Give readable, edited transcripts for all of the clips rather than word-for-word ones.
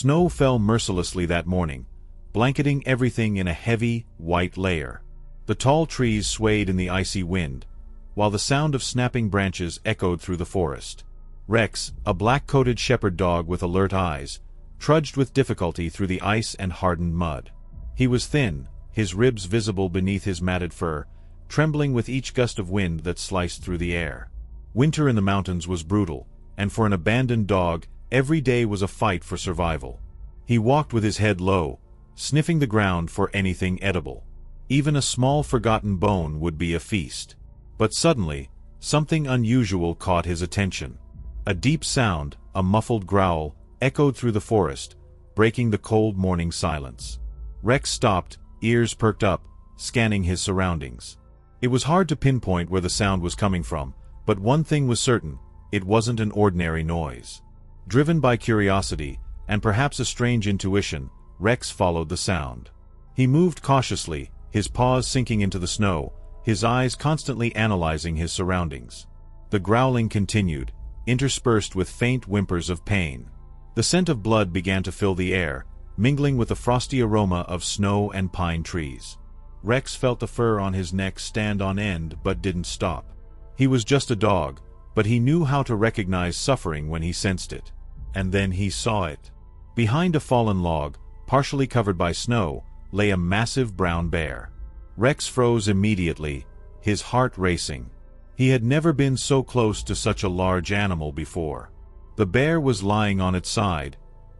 Snow fell mercilessly that morning, blanketing everything in a heavy, white layer. The tall trees swayed in the icy wind, while the sound of snapping branches echoed through the forest. Rex, a black-coated shepherd dog with alert eyes, trudged with difficulty through the ice and hardened mud. He was thin, his ribs visible beneath his matted fur, trembling with each gust of wind that sliced through the air. Winter in the mountains was brutal, and for an abandoned dog, every day was a fight for survival. He walked with his head low, sniffing the ground for anything edible. Even a small forgotten bone would be a feast. But suddenly, something unusual caught his attention. A deep sound, a muffled growl, echoed through the forest, breaking the cold morning silence. Rex stopped, ears perked up, scanning his surroundings. It was hard to pinpoint where the sound was coming from, but one thing was certain: it wasn't an ordinary noise. Driven by curiosity, and perhaps a strange intuition, Rex followed the sound. He moved cautiously, his paws sinking into the snow, his eyes constantly analyzing his surroundings. The growling continued, interspersed with faint whimpers of pain. The scent of blood began to fill the air, mingling with the frosty aroma of snow and pine trees. Rex felt the fur on his neck stand on end but didn't stop. He was just a dog, but he knew how to recognize suffering when he sensed it. And then he saw it. Behind a fallen log, partially covered by snow, lay a massive brown bear. Rex froze immediately, his heart racing. He had never been so close to such a large animal before. The bear was lying on its side,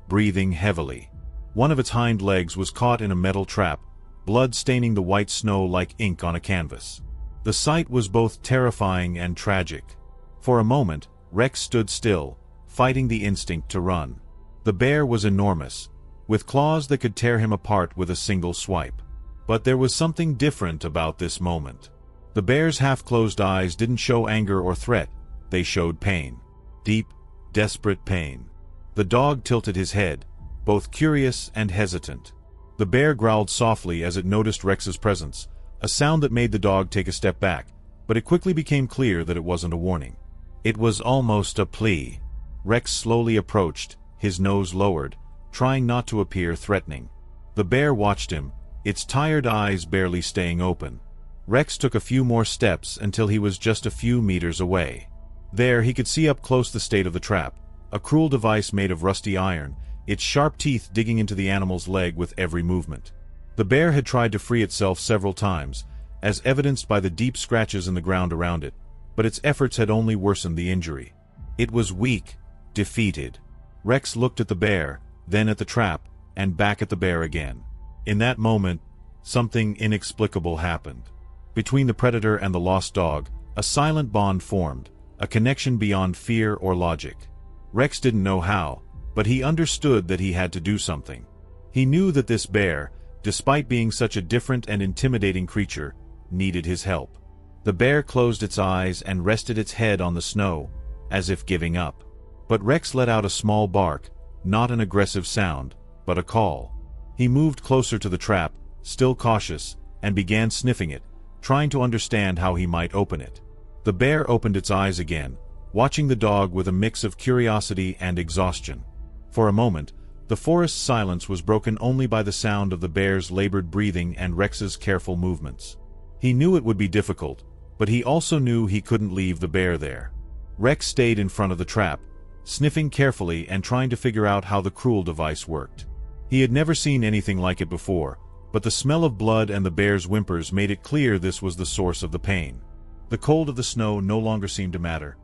breathing heavily. One of its hind legs was caught in a metal trap, blood staining the white snow like ink on a canvas. The sight was both terrifying and tragic. For a moment, Rex stood still, fighting the instinct to run. The bear was enormous, with claws that could tear him apart with a single swipe. But there was something different about this moment. The bear's half-closed eyes didn't show anger or threat, they showed pain. Deep, desperate pain. The dog tilted his head, both curious and hesitant. The bear growled softly as it noticed Rex's presence, a sound that made the dog take a step back, but it quickly became clear that it wasn't a warning. It was almost a plea. Rex slowly approached, his nose lowered, trying not to appear threatening. The bear watched him, its tired eyes barely staying open. Rex took a few more steps until he was just a few meters away. There he could see up close the state of the trap, a cruel device made of rusty iron, its sharp teeth digging into the animal's leg with every movement. The bear had tried to free itself several times, as evidenced by the deep scratches in the ground around it, but its efforts had only worsened the injury. It was weak, defeated. Rex looked at the bear, then at the trap, and back at the bear again. In that moment, something inexplicable happened. Between the predator and the lost dog, a silent bond formed, a connection beyond fear or logic. Rex didn't know how, but he understood that he had to do something. He knew that this bear, despite being such a different and intimidating creature, needed his help. The bear closed its eyes and rested its head on the snow, as if giving up. But Rex let out a small bark, not an aggressive sound, but a call. He moved closer to the trap, still cautious, and began sniffing it, trying to understand how he might open it. The bear opened its eyes again, watching the dog with a mix of curiosity and exhaustion. For a moment, the forest's silence was broken only by the sound of the bear's labored breathing and Rex's careful movements. He knew it would be difficult, but he also knew he couldn't leave the bear there. Rex stayed in front of the trap, sniffing carefully and trying to figure out how the cruel device worked. He had never seen anything like it before, but the smell of blood and the bear's whimpers made it clear this was the source of the pain. The cold of the snow no longer seemed to matter,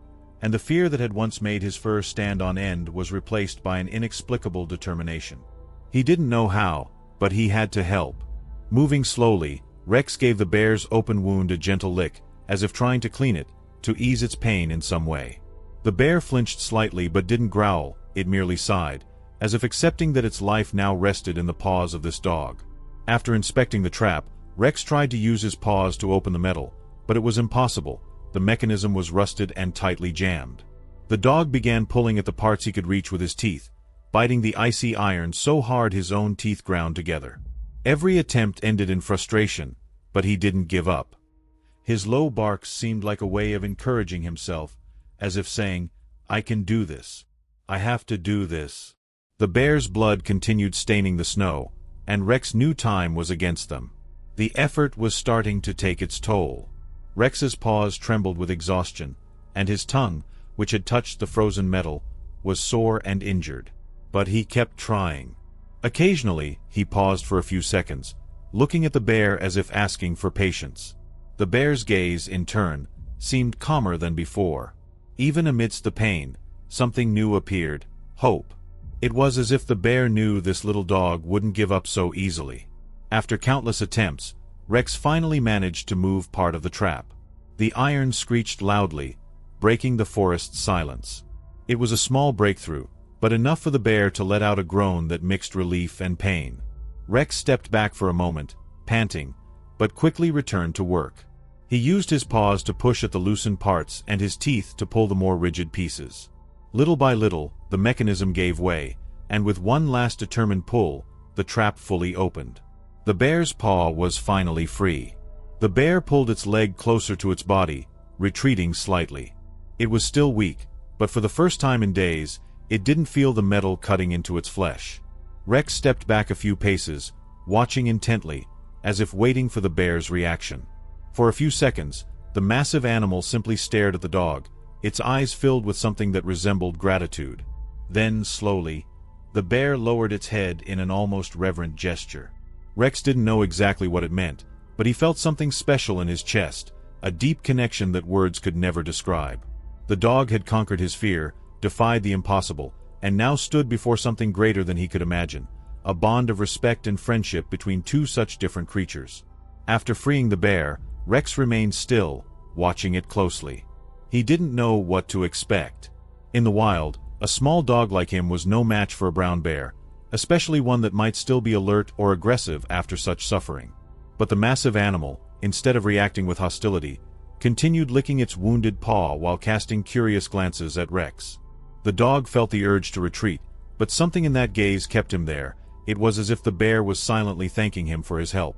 and the fear that had once made his fur stand on end was replaced by an inexplicable determination. He didn't know how, but he had to help. Moving slowly, Rex gave the bear's open wound a gentle lick, as if trying to clean it, to ease its pain in some way. The bear flinched slightly but didn't growl, it merely sighed, as if accepting that its life now rested in the paws of this dog. After inspecting the trap, Rex tried to use his paws to open the metal, but it was impossible. The mechanism was rusted and tightly jammed. The dog began pulling at the parts he could reach with his teeth, biting the icy iron so hard his own teeth ground together. Every attempt ended in frustration, but he didn't give up. His low barks seemed like a way of encouraging himself, as if saying, "I can do this. I have to do this." The bear's blood continued staining the snow, and Rex knew time was against them. The effort was starting to take its toll. Rex's paws trembled with exhaustion, and his tongue, which had touched the frozen metal, was sore and injured. But he kept trying. Occasionally, he paused for a few seconds, looking at the bear as if asking for patience. The bear's gaze, in turn, seemed calmer than before. Even amidst the pain, something new appeared: hope. It was as if the bear knew this little dog wouldn't give up so easily. After countless attempts, Rex finally managed to move part of the trap. The iron screeched loudly, breaking the forest's silence. It was a small breakthrough, but enough for the bear to let out a groan that mixed relief and pain. Rex stepped back for a moment, panting, but quickly returned to work. He used his paws to push at the loosened parts and his teeth to pull the more rigid pieces. Little by little, the mechanism gave way, and with one last determined pull, the trap fully opened. The bear's paw was finally free. The bear pulled its leg closer to its body, retreating slightly. It was still weak, but for the first time in days, it didn't feel the metal cutting into its flesh. Rex stepped back a few paces, watching intently, as if waiting for the bear's reaction. For a few seconds, the massive animal simply stared at the dog, its eyes filled with something that resembled gratitude. Then, slowly, the bear lowered its head in an almost reverent gesture. Rex didn't know exactly what it meant, but he felt something special in his chest, a deep connection that words could never describe. The dog had conquered his fear, defied the impossible, and now stood before something greater than he could imagine, a bond of respect and friendship between two such different creatures. After freeing the bear, Rex remained still, watching it closely. He didn't know what to expect. In the wild, a small dog like him was no match for a brown bear, especially one that might still be alert or aggressive after such suffering. But the massive animal, instead of reacting with hostility, continued licking its wounded paw while casting curious glances at Rex. The dog felt the urge to retreat, but something in that gaze kept him there. It was as if the bear was silently thanking him for his help.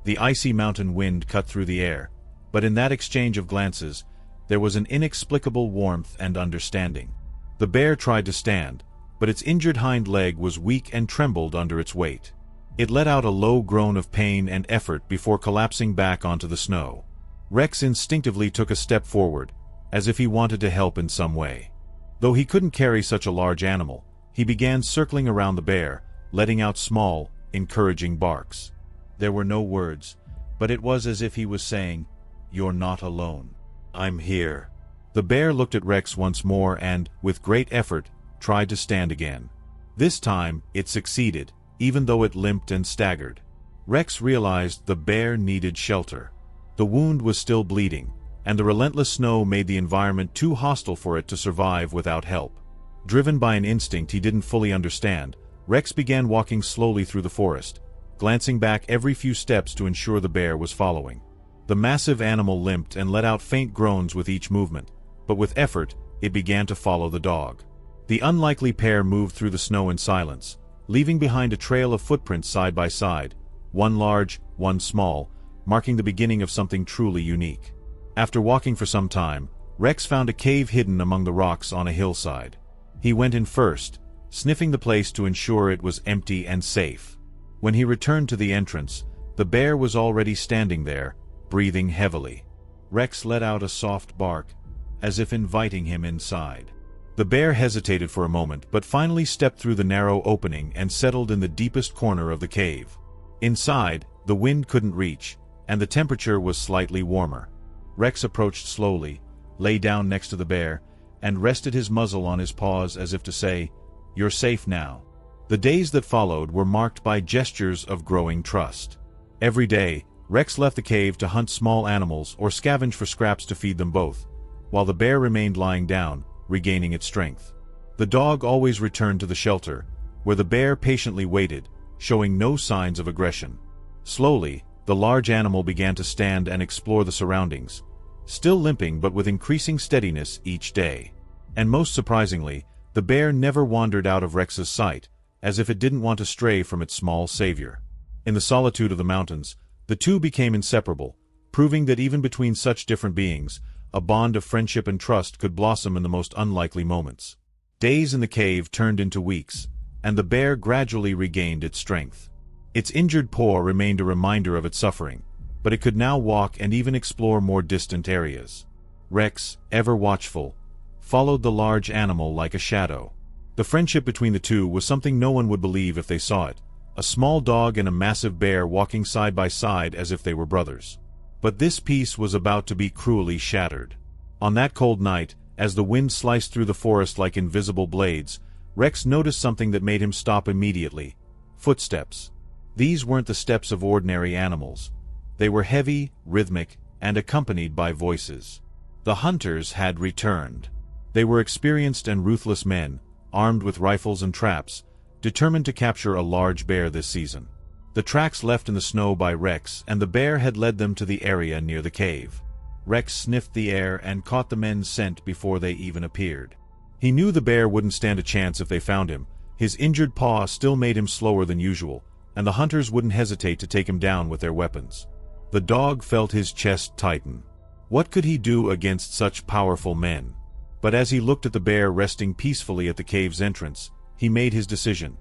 The icy mountain wind cut through the air, but in that exchange of glances, there was an inexplicable warmth and understanding. The bear tried to stand, but its injured hind leg was weak and trembled under its weight. It let out a low groan of pain and effort before collapsing back onto the snow. Rex instinctively took a step forward, as if he wanted to help in some way. Though he couldn't carry such a large animal, he began circling around the bear, letting out small, encouraging barks. There were no words, but it was as if he was saying, "You're not alone. I'm here." The bear looked at Rex once more and, with great effort, tried to stand again. This time, it succeeded, even though it limped and staggered. Rex realized the bear needed shelter. The wound was still bleeding, and the relentless snow made the environment too hostile for it to survive without help. Driven by an instinct he didn't fully understand, Rex began walking slowly through the forest, glancing back every few steps to ensure the bear was following. The massive animal limped and let out faint groans with each movement, but with effort, it began to follow the dog. The unlikely pair moved through the snow in silence, leaving behind a trail of footprints side by side, one large, one small, marking the beginning of something truly unique. After walking for some time, Rex found a cave hidden among the rocks on a hillside. He went in first, sniffing the place to ensure it was empty and safe. When he returned to the entrance, the bear was already standing there, breathing heavily. Rex let out a soft bark, as if inviting him inside. The bear hesitated for a moment but finally stepped through the narrow opening and settled in the deepest corner of the cave. Inside, the wind couldn't reach, and the temperature was slightly warmer. Rex approached slowly, lay down next to the bear, and rested his muzzle on his paws as if to say, "You're safe now." The days that followed were marked by gestures of growing trust. Every day, Rex left the cave to hunt small animals or scavenge for scraps to feed them both, while the bear remained lying down, regaining its strength. The dog always returned to the shelter, where the bear patiently waited, showing no signs of aggression. Slowly, the large animal began to stand and explore the surroundings, still limping but with increasing steadiness each day. And most surprisingly, the bear never wandered out of Rex's sight, as if it didn't want to stray from its small savior. In the solitude of the mountains, the two became inseparable, proving that even between such different beings, a bond of friendship and trust could blossom in the most unlikely moments. Days in the cave turned into weeks, and the bear gradually regained its strength. Its injured paw remained a reminder of its suffering, but it could now walk and even explore more distant areas. Rex, ever watchful, followed the large animal like a shadow. The friendship between the two was something no one would believe if they saw it, a small dog and a massive bear walking side by side as if they were brothers. But this peace was about to be cruelly shattered. On that cold night, as the wind sliced through the forest like invisible blades, Rex noticed something that made him stop immediately. Footsteps. These weren't the steps of ordinary animals. They were heavy, rhythmic, and accompanied by voices. The hunters had returned. They were experienced and ruthless men, armed with rifles and traps, determined to capture a large bear this season. The tracks left in the snow by Rex and the bear had led them to the area near the cave. Rex sniffed the air and caught the men's scent before they even appeared. He knew the bear wouldn't stand a chance if they found him. His injured paw still made him slower than usual, and the hunters wouldn't hesitate to take him down with their weapons. The dog felt his chest tighten. What could he do against such powerful men? But as he looked at the bear resting peacefully at the cave's entrance, he made his decision.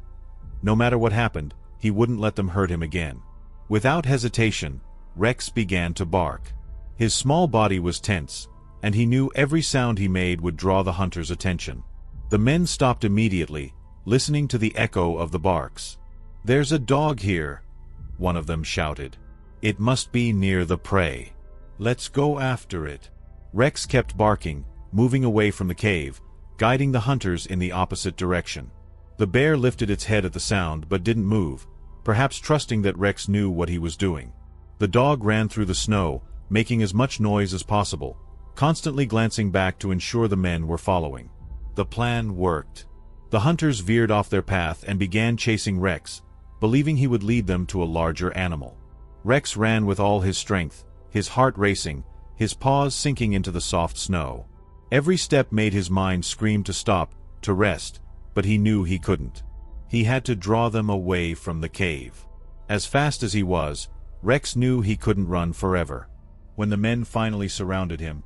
No matter what happened, he wouldn't let them hurt him again. Without hesitation, Rex began to bark. His small body was tense, and he knew every sound he made would draw the hunters' attention. The men stopped immediately, listening to the echo of the barks. "There's a dog here," one of them shouted. "It must be near the prey. Let's go after it." Rex kept barking, moving away from the cave, guiding the hunters in the opposite direction. The bear lifted its head at the sound but didn't move, perhaps trusting that Rex knew what he was doing. The dog ran through the snow, making as much noise as possible, constantly glancing back to ensure the men were following. The plan worked. The hunters veered off their path and began chasing Rex, believing he would lead them to a larger animal. Rex ran with all his strength, his heart racing, his paws sinking into the soft snow. Every step made his mind scream to stop, to rest, but he knew he couldn't. He had to draw them away from the cave. As fast as he was, Rex knew he couldn't run forever. When the men finally surrounded him,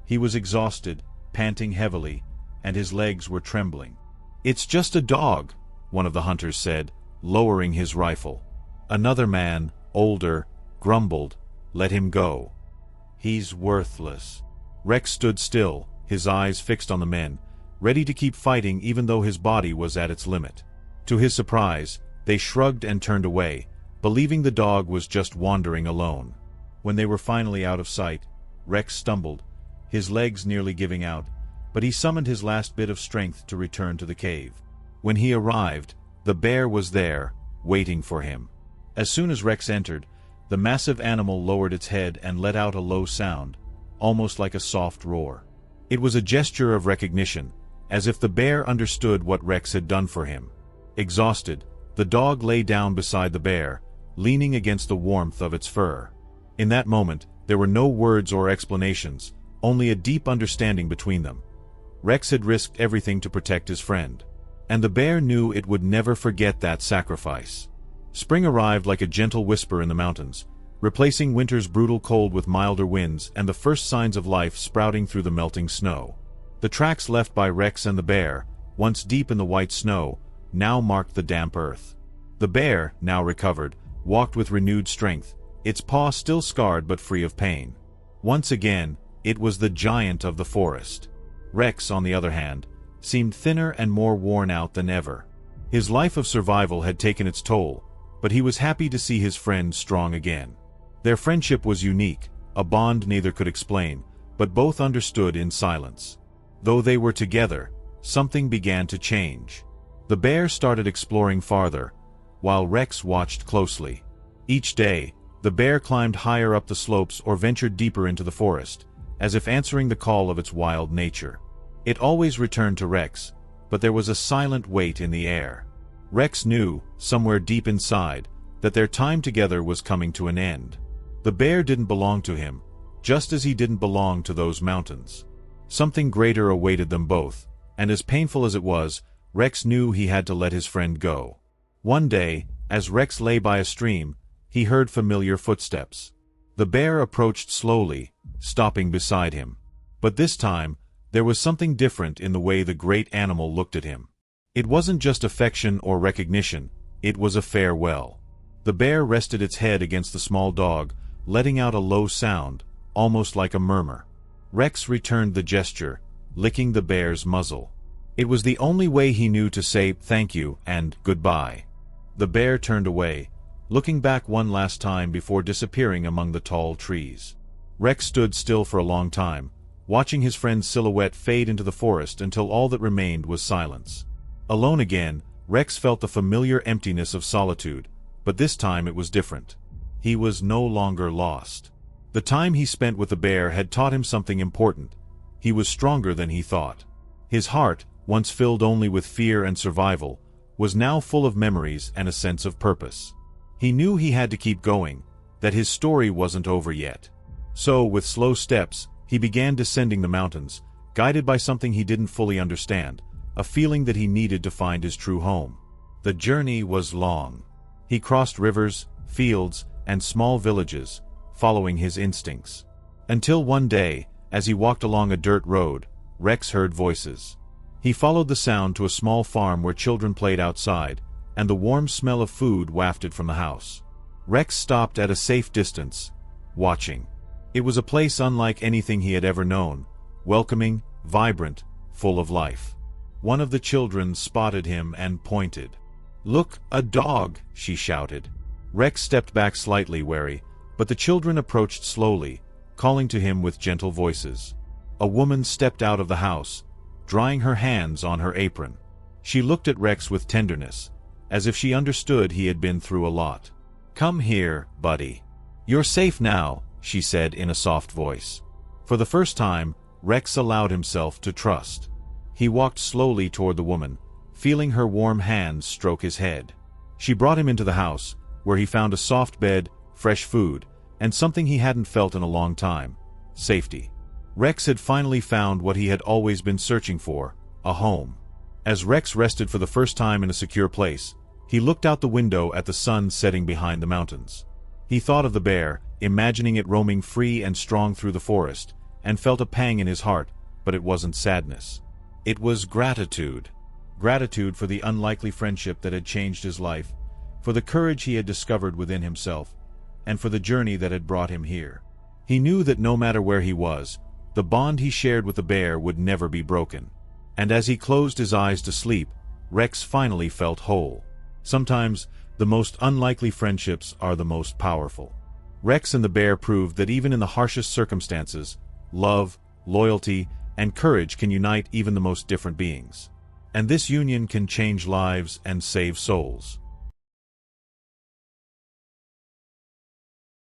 he was exhausted, panting heavily, and his legs were trembling. "It's just a dog," one of the hunters said, lowering his rifle. Another man, older, grumbled, "Let him go. He's worthless." Rex stood still, his eyes fixed on the men, ready to keep fighting even though his body was at its limit. To his surprise, they shrugged and turned away, believing the dog was just wandering alone. When they were finally out of sight, Rex stumbled, his legs nearly giving out, but he summoned his last bit of strength to return to the cave. When he arrived, the bear was there, waiting for him. As soon as Rex entered, the massive animal lowered its head and let out a low sound, almost like a soft roar. It was a gesture of recognition, as if the bear understood what Rex had done for him. Exhausted, the dog lay down beside the bear, leaning against the warmth of its fur. In that moment, there were no words or explanations, only a deep understanding between them. Rex had risked everything to protect his friend. And the bear knew it would never forget that sacrifice. Spring arrived like a gentle whisper in the mountains, replacing winter's brutal cold with milder winds and the first signs of life sprouting through the melting snow. The tracks left by Rex and the bear, once deep in the white snow, now marked the damp earth. The bear, now recovered, walked with renewed strength, its paw still scarred but free of pain. Once again, it was the giant of the forest. Rex, on the other hand, seemed thinner and more worn out than ever. His life of survival had taken its toll, but he was happy to see his friend strong again. Their friendship was unique, a bond neither could explain, but both understood in silence. Though they were together, something began to change. The bear started exploring farther, while Rex watched closely. Each day, the bear climbed higher up the slopes or ventured deeper into the forest, as if answering the call of its wild nature. It always returned to Rex, but there was a silent weight in the air. Rex knew, somewhere deep inside, that their time together was coming to an end. The bear didn't belong to him, just as he didn't belong to those mountains. Something greater awaited them both, and as painful as it was, Rex knew he had to let his friend go. One day, as Rex lay by a stream, he heard familiar footsteps. The bear approached slowly, stopping beside him. But this time, there was something different in the way the great animal looked at him. It wasn't just affection or recognition, it was a farewell. The bear rested its head against the small dog, letting out a low sound, almost like a murmur. Rex returned the gesture, licking the bear's muzzle. It was the only way he knew to say thank you and goodbye. The bear turned away, looking back one last time before disappearing among the tall trees. Rex stood still for a long time, watching his friend's silhouette fade into the forest until all that remained was silence. Alone again, Rex felt the familiar emptiness of solitude, but this time it was different. He was no longer lost. The time he spent with the bear had taught him something important. He was stronger than he thought. His heart, once filled only with fear and survival, was now full of memories and a sense of purpose. He knew he had to keep going, that his story wasn't over yet. So, with slow steps, he began descending the mountains, guided by something he didn't fully understand, a feeling that he needed to find his true home. The journey was long. He crossed rivers, fields, and small villages, following his instincts. Until one day, as he walked along a dirt road, Rex heard voices. He followed the sound to a small farm where children played outside, and the warm smell of food wafted from the house. Rex stopped at a safe distance, watching. It was a place unlike anything he had ever known, welcoming, vibrant, full of life. One of the children spotted him and pointed. "Look, a dog!" she shouted. Rex stepped back slightly, wary, but the children approached slowly, calling to him with gentle voices. A woman stepped out of the house, drying her hands on her apron. She looked at Rex with tenderness, as if she understood he had been through a lot. "Come here, buddy. You're safe now," she said in a soft voice. For the first time, Rex allowed himself to trust. He walked slowly toward the woman, feeling her warm hands stroke his head. She brought him into the house, where he found a soft bed, fresh food, and something he hadn't felt in a long time: safety. Rex had finally found what he had always been searching for: a home. As Rex rested for the first time in a secure place, he looked out the window at the sun setting behind the mountains. He thought of the bear, imagining it roaming free and strong through the forest, and felt a pang in his heart, but it wasn't sadness. It was gratitude. Gratitude for the unlikely friendship that had changed his life, for the courage he had discovered within himself, and for the journey that had brought him here. He knew that no matter where he was, the bond he shared with the bear would never be broken. And as he closed his eyes to sleep, Rex finally felt whole. Sometimes, the most unlikely friendships are the most powerful. Rex and the bear proved that even in the harshest circumstances, love, loyalty, and courage can unite even the most different beings. And this union can change lives and save souls.